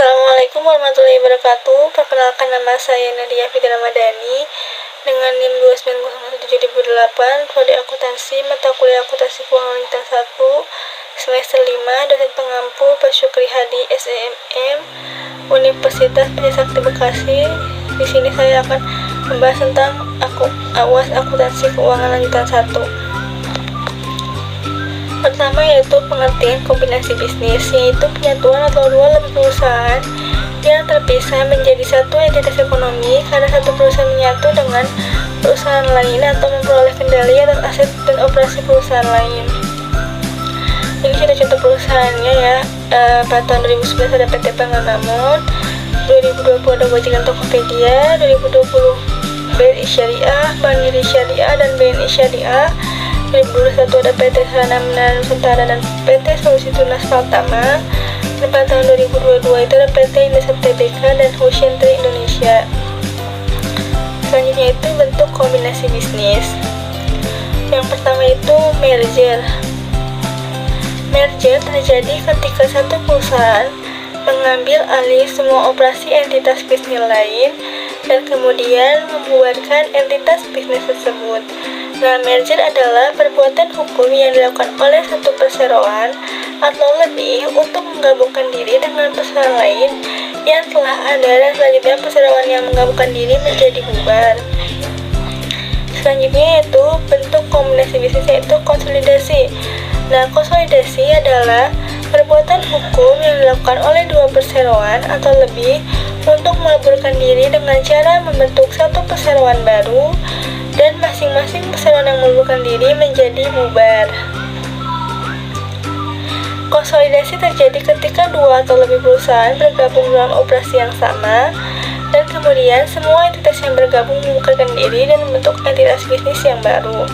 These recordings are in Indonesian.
Assalamualaikum warahmatullahi wabarakatuh. Perkenalkan, nama saya Nadia Fitri Ramadhani dengan NIM 2901708, prodi akuntansi, mata kuliah akuntansi keuangan lintas 1, semester 5, dosen pengampu Pak Syukri Hadi SEMM, Universitas Trisakti Bekasi. Di sini saya akan membahas tentang awas akuntansi keuangan lanjutan 1. Pertama yaitu pengertian kombinasi bisnis, yaitu penyatuan atau dua lebih perusahaan yang terpisah menjadi satu entitas ekonomi karena satu perusahaan menyatu dengan perusahaan lain atau memperoleh kendali atas aset dan operasi perusahaan lain. Ini contoh-contoh perusahaannya ya. Pada tahun 2011 ada PT Pangandamun, 2020 ada Gojek Tokopedia, 2020 BNI Syariah, Mandiri Syariah, dan BNI Syariah. 2021 ada PT Sarana Menara Nusantara dan PT Solusi Tunas Pratama. Dan pada tahun 2022 itu ada PT Indosat Tbk dan Hussein Tri Indonesia. Selanjutnya itu bentuk kombinasi bisnis. Yang pertama itu merger. Merger terjadi ketika satu perusahaan mengambil alih semua operasi entitas bisnis lain dan kemudian membubarkan entitas bisnis tersebut. Nah, merger adalah perbuatan hukum yang dilakukan oleh satu perseroan atau lebih untuk menggabungkan diri dengan perseroan lain yang telah ada, dan selanjutnya perseroan yang menggabungkan diri menjadi bubar. Selanjutnya yaitu bentuk kombinasi bisnis, yaitu konsolidasi. Nah, konsolidasi adalah perbuatan hukum yang dilakukan oleh dua perseroan atau lebih untuk meleburkan diri dengan cara membentuk satu perseroan baru, dan masing-masing perseroan yang meleburkan diri menjadi bubar. Konsolidasi terjadi ketika dua atau lebih perusahaan bergabung dalam operasi yang sama, dan kemudian semua entitas yang bergabung membubarkan diri dan membentuk entitas bisnis yang baru.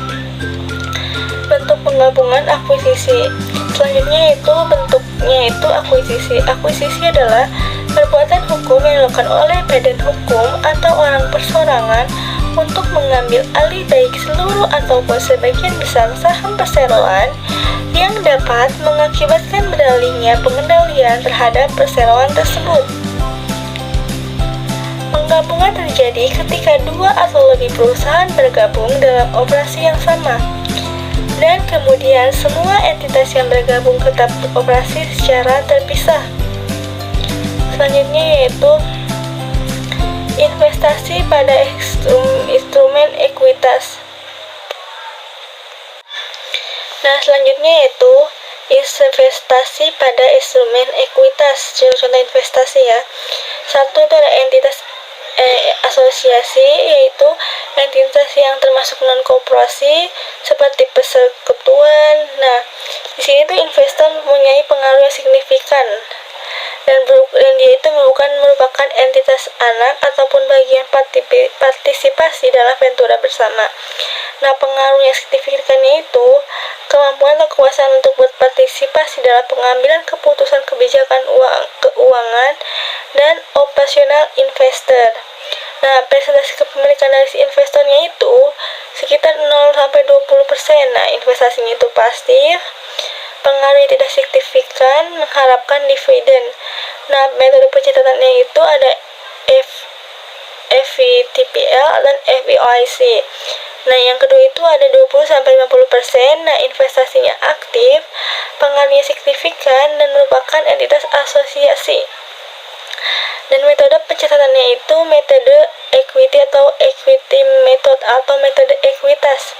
Bentuk penggabungan akuisisi. Selanjutnya bentuknya akuisisi. Akuisisi adalah perbuatan hukum yang dilakukan oleh badan hukum atau orang perseorangan untuk mengambil alih baik seluruh ataupun sebagian besar saham perseroan yang dapat mengakibatkan beralihnya pengendalian terhadap perseroan tersebut. Penggabungan terjadi ketika dua atau lebih perusahaan bergabung dalam operasi yang sama, dan kemudian semua entitas yang bergabung tetap beroperasi secara terpisah. Selanjutnya yaitu investasi pada instrumen ekuitas. Nah, selanjutnya yaitu investasi pada instrumen ekuitas. Contoh investasi ya. Satu itu ada entitas asosiasi, yaitu entitas yang termasuk non korporasi seperti persekutuan. Nah, di sini tuh investor mempunyai pengaruh yang signifikan, dan dia itu merupakan entitas anak ataupun bagian partisipasi dalam ventura bersama. Nah, pengaruh yang signifikannya itu kemampuan atau kekuasaan untuk berpartisipasi dalam pengambilan keputusan kebijakan keuangan dan operasional investor. Nah, presentasi kepemilikan dari si investornya itu sekitar 0-20%. Nah, investasinya itu pasif, pengaruhnya tidak signifikan, mengharapkan dividen. Nah, metode pencatatannya itu ada FVTPL dan FVOIC. Nah, yang kedua itu ada 20-50%. Nah, investasinya aktif, pengaruhnya signifikan, dan merupakan entitas asosiasi. Dan metode pencatatannya itu metode equity atau equity method atau metode ekuitas.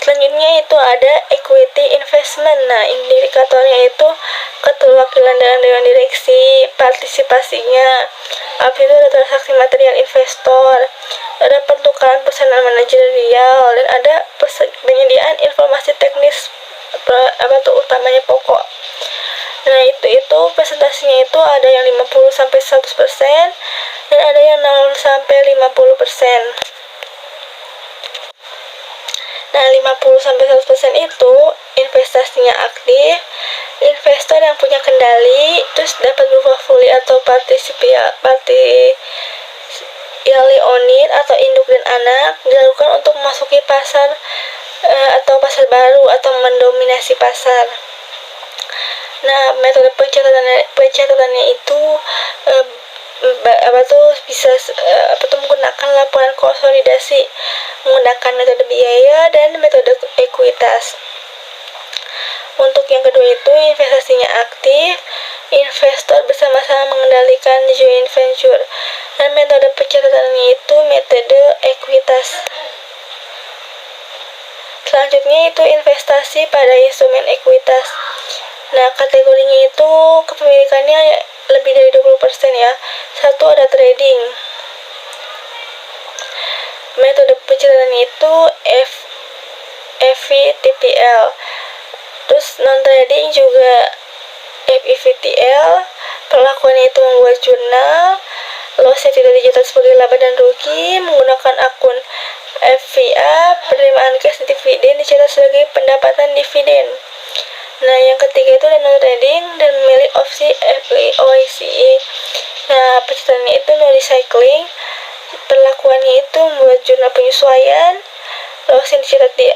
Selanjutnya itu ada equity investment. Nah, indikatornya itu keterwakilan dalam dewan direksi, partisipasinya. Habis itu ada transaksi material investor, ada pertukaran pesanan manajerial, dan ada penyediaan informasi teknis utamanya pokok. Nah, itu presentasinya itu ada yang 50-100% dan ada yang 0-50%. Nah, 50-100% itu investasinya aktif, investor yang punya kendali, terus dapat berupa fully atau unit atau induk dan anak, dilakukan untuk memasuki pasar atau pasar baru atau mendominasi pasar. Nah, metode pencatatannya itu bisa menggunakan laporan konsolidasi, menggunakan metode biaya dan metode ekuitas. Untuk yang kedua itu investasinya aktif, investor bersama-sama mengendalikan joint venture, dan metode pencatatannya itu metode ekuitas. Selanjutnya itu investasi pada instrumen ekuitas. Nah, kategorinya itu kepemilikannya lebih dari 20% ya. Satu ada trading. Metode pencatatannya itu FVTPL. Terus non trading juga FIVTL. Perlakuannya itu membuat jurnal. Lossnya tidak dicatat sebagai laba dan rugi. Menggunakan akun FVA. Penerimaan cash dividen dicatat sebagai pendapatan dividen. Nah, yang ketiga itu non trading dan memilih opsi FOICE. Nah, pencatatannya itu no recycling. Perlakuannya itu membuat jurnal penyesuaian. Loss yang dicatat di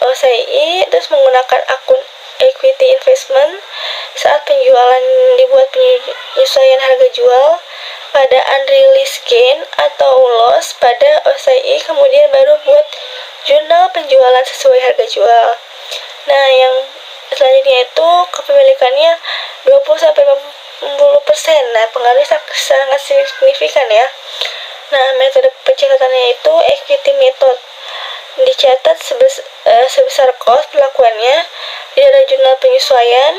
OCI, terus menggunakan akun equity investment. Saat penjualan dibuat penyesuaian harga jual pada unrealized gain atau loss pada OCI, kemudian baru buat jurnal penjualan sesuai harga jual. Nah, yang selanjutnya itu kepemilikannya 20-40%. Nah, pengaruhnya sangat signifikan ya. Nah, metode pencatatannya itu equity method. Dicatat sebesar cost perlakuannya, tidak ada jurnal penyesuaian.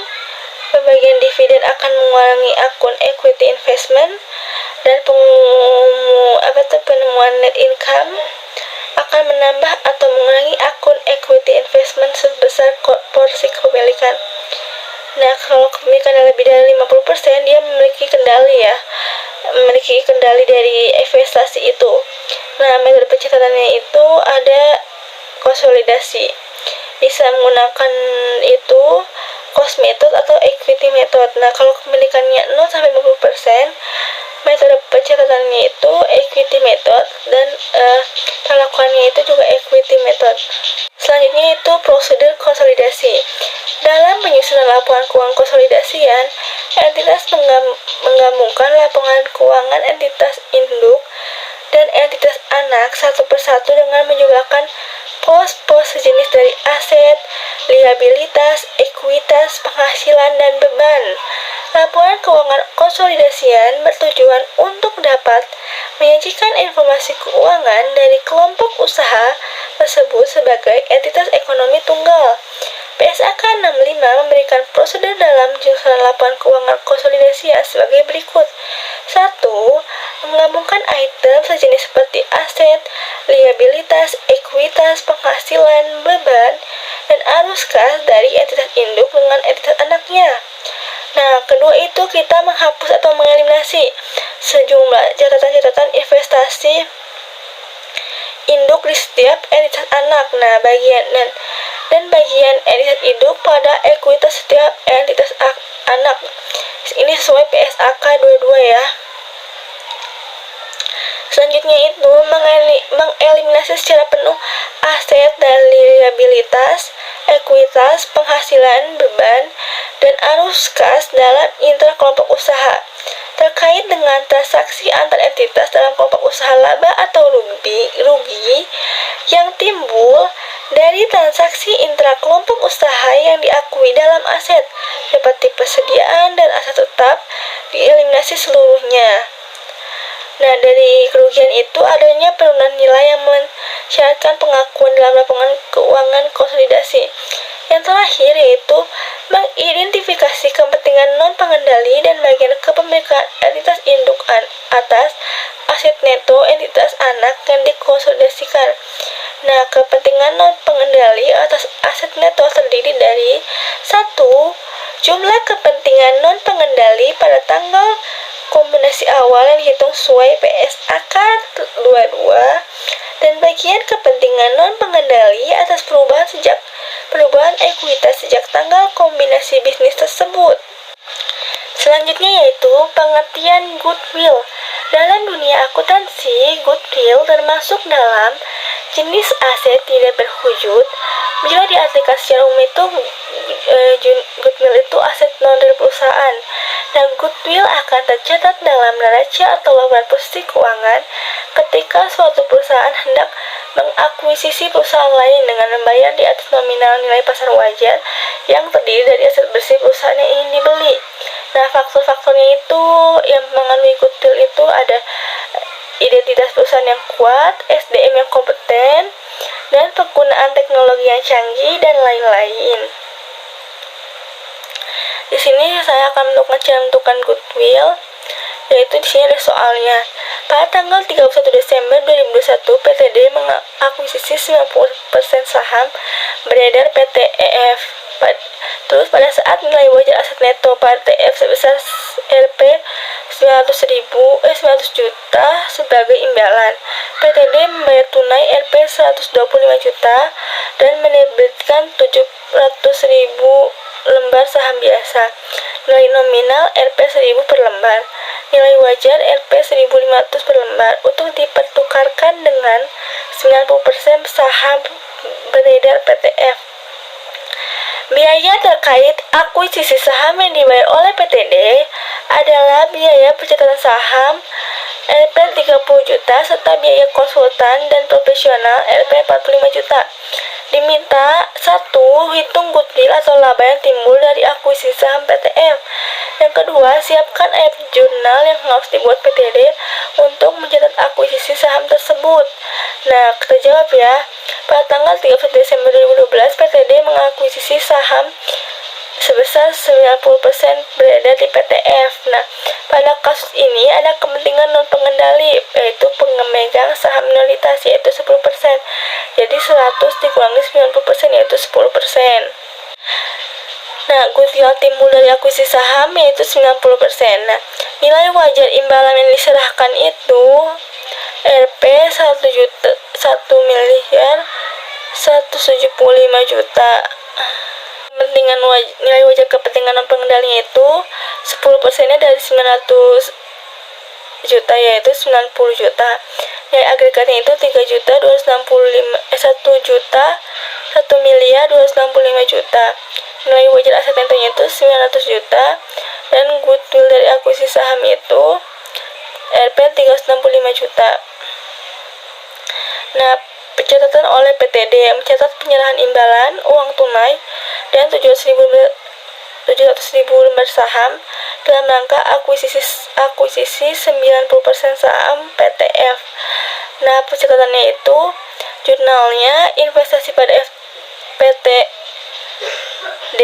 Pembagian dividen akan mengurangi akun equity investment, dan penemuan net income akan menambah atau mengurangi akun equity investment sebesar porsi kepemilikan. Nah, kalau kepemilikan lebih dari 50%, dia memiliki kendali dari investasi itu. Nah, metode pencatatannya itu ada konsolidasi. Bisa menggunakan itu cost method atau equity method. Nah, kalau kepemilikannya 0-50%, metode pencatatannya itu equity method, dan perlakuannya itu juga equity method. Selanjutnya itu prosedur konsolidasi. Dalam penyusunan laporan keuangan konsolidasian, entitas menggabungkan laporan keuangan entitas induk dan entitas anak satu persatu dengan menjumlahkan pos-pos sejenis dari aset, liabilitas, ekuitas, penghasilan, dan beban. Laporan keuangan konsolidasian bertujuan untuk dapat menyajikan informasi keuangan dari kelompok usaha tersebut sebagai entitas ekonomi tunggal. PSAK 65 memberikan prosedur dalam penyusunan laporan keuangan konsolidasian sebagai berikut. 1. Menggabungkan item sejenis seperti aset, liabilitas, ekuitas, penghasilan, beban, dan arus kas dari entitas induk dengan entitas anaknya. Nah, kedua itu kita menghapus atau mengeliminasi sejumlah catatan-catatan investasi induk di setiap entitas anak. Nah, bagian entitas induk pada ekuitas setiap entitas anak. Ini sesuai PSAK 22 ya. Selanjutnya itu mengeliminasi secara penuh aset dan liabilitas, ekuitas, penghasilan, beban, dan arus kas dalam intra kelompok usaha. Terkait dengan transaksi antar entitas dalam kelompok usaha, laba atau rugi yang timbul dari transaksi intra kelompok usaha yang diakui dalam aset seperti persediaan dan aset tetap dieliminasi seluruhnya. Nah, dari kerugian itu adanya penurunan nilai yang mensyaratkan pengakuan dalam laporan keuangan konsolidasi. Yang terakhir yaitu mengidentifikasi kepentingan non-pengendali dan bagian kepemilikan entitas induk atas aset neto entitas anak yang dikonsolidasikan. Nah, kepentingan non-pengendali atas aset neto terdiri dari 1. Jumlah kepentingan non-pengendali pada tanggal kombinasi awal yang dihitung sesuai PSAK 22, dan bagian kepentingan non-pengendali atas perubahan ekuitas sejak tanggal kombinasi bisnis tersebut. Selanjutnya yaitu pengertian goodwill. Dalam dunia akuntansi, goodwill termasuk dalam jenis aset tidak berwujud. Bila diartikan secara umum itu goodwill itu aset non real perusahaan. Nah, goodwill akan tercatat dalam neraca atau laporan posisi keuangan ketika suatu perusahaan hendak mengakuisisi perusahaan lain dengan membayar di atas nominal nilai pasar wajar yang terdiri dari aset bersih perusahaan yang ingin dibeli. Nah, faktor-faktornya itu yang mengalami goodwill itu ada identitas perusahaan yang kuat, SDM yang kompeten, dan penggunaan teknologi yang canggih dan lain-lain. Di sini saya akan mencantumkan goodwill, yaitu di sini ada soalnya. Pada tanggal 31 Desember 2021, PTD mengakuisisi 90% saham beredar PTEF. Terus pada saat nilai wajar aset neto PTEF sebesar Rp 900 juta sebagai imbalan, PTD membayar tunai Rp 125 juta dan menerbitkan 700.000 lembar saham biasa. Nilai nominal Rp 1.000 per lembar. Nilai wajar Rp 1.500 per lembar untuk dipertukarkan dengan 90% saham beredar PTF. Biaya terkait akuisisi saham yang dibayar oleh PTD adalah biaya pencatatan saham Rp 30 juta serta biaya konsultan dan profesional Rp 45 juta. Diminta 1. Hitung goodwill atau laba yang timbul dari akuisisi saham PTF. Yang kedua, siapkan jurnal yang harus dibuat PTD untuk mencatat akuisisi saham tersebut. Nah, kita jawab ya. Pada tanggal 31 Desember 2012, PTD mengakuisisi saham sebesar 90% beredar di PTF. Nah, pada kasus ini ada kepentingan non pengendali, yaitu pemegang saham minoritas, yaitu 10%. Jadi 100 dikurangi 90%, yaitu 10%. Nah, goodwill timbul dari akuisisi saham yaitu 90%. Nah, nilai wajar imbalan yang diserahkan itu Rp 1 miliar 175 juta. Nilai wajar kepentingan non pengendalinya itu 10%-nya dari 900 juta, yaitu 90 juta. Nilai agregatnya itu 1 miliar 265 juta. Nilai wajar aset netonya itu 900 juta dan goodwill dari akuisisi saham itu Rp 365 juta. Nah, pencatatan oleh PTD mencatat penyerahan imbalan uang tunai dan 700.000 lembar saham dalam rangka akuisisi 90% saham PTF. Nah, pencatatannya itu jurnalnya investasi pada PTD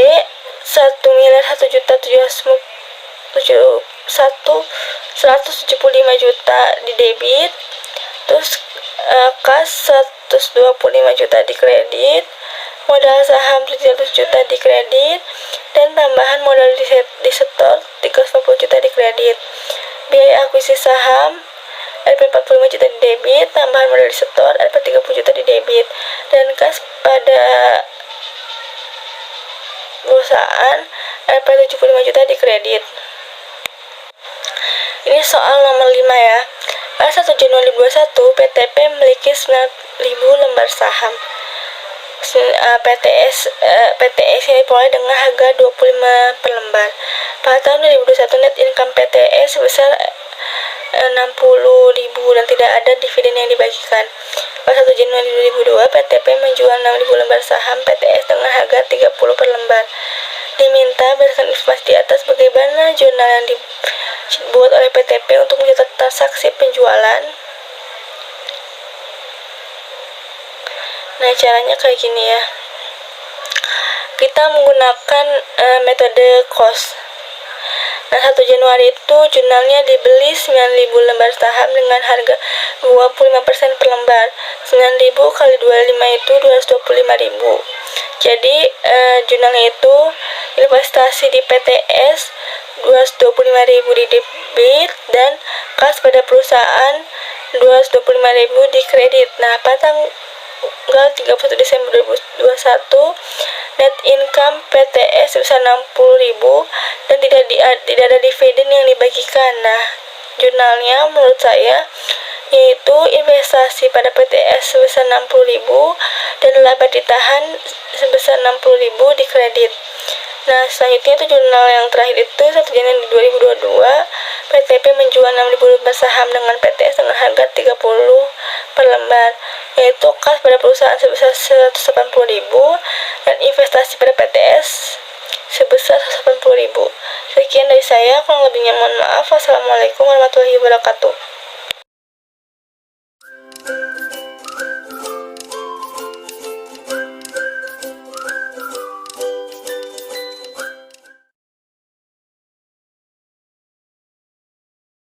1.775 juta di debit, terus kas 125 juta di kredit, modal saham 700 juta di kredit, dan tambahan modal di setor 350 juta di kredit. Biaya akuisisi saham Rp 45 juta di debit, tambahan modal di setor Rp 30 juta di debit, dan kas pada perusahaan Rp 75 juta di kredit. Ini soal nomor 5 ya. Pada 1 Januari 2021, PTP memiliki 9.000 lembar saham PTS yang diperoleh dengan harga 25 per lembar. Pada tahun 2021, net income PTS sebesar 60.000 dan tidak ada dividen yang dibagikan. Pada 1 Januari 2002, PTP menjual 6.000 lembar saham PTS dengan harga 30 per lembar. Diminta berdasarkan informasi di atas bagaimana jurnal yang dibuat oleh PTP untuk mencatat transaksi penjualan. Nah, caranya kayak gini ya. Kita menggunakan metode cost. Nah, 1 Januari itu jurnalnya dibeli 9.000 lembar saham dengan harga 25% per lembar. 9.000 kali 25 itu 225.000. Jadi jurnalnya itu investasi di PTS 225.000 di debit dan kas pada perusahaan 225.000 di kredit. Nah, pada tanggal 31 Desember 2021, net income PTS sebesar 60.000 dan tidak ada dividen yang dibagikan. Nah, jurnalnya menurut saya yaitu investasi pada PTS sebesar 60.000 dan laba ditahan sebesar 60.000 di kredit. Nah, selanjutnya itu jurnal yang terakhir itu 1 Januari 2022, PTP menjual 6.000 lembar saham dengan PTS dengan harga 30 per lembar, yaitu kas pada perusahaan sebesar 180.000 dan investasi pada PTS sebesar 180.000. Sekian dari saya, kurang lebihnya mohon maaf. Wassalamualaikum warahmatullahi wabarakatuh.